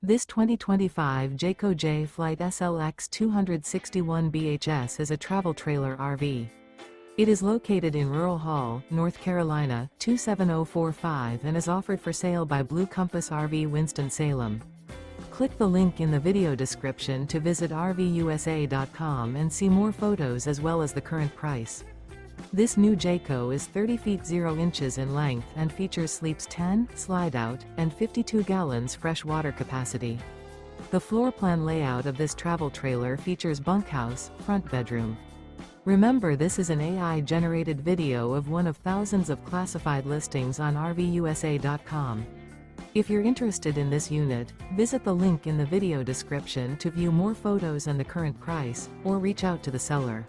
This 2025 Jayco Jay Flight SLX 261 BHS is a travel trailer RV. It is located in Rural Hall, North Carolina, 27045 and is offered for sale by Blue Compass RV Winston, Salem. Click the link in the video description to visit RVUSA.com and see more photos as well as the current price. This new Jayco is 30 feet 0 inches in length and features sleeps 10, Slideout, and 52 gallons fresh water capacity. The floor plan layout of this travel trailer features bunkhouse, front bedroom. Remember, this is an AI-generated video of one of thousands of classified listings on RVUSA.com. If you're interested in this unit, visit the link in the video description to view more photos and the current price, or reach out to the seller.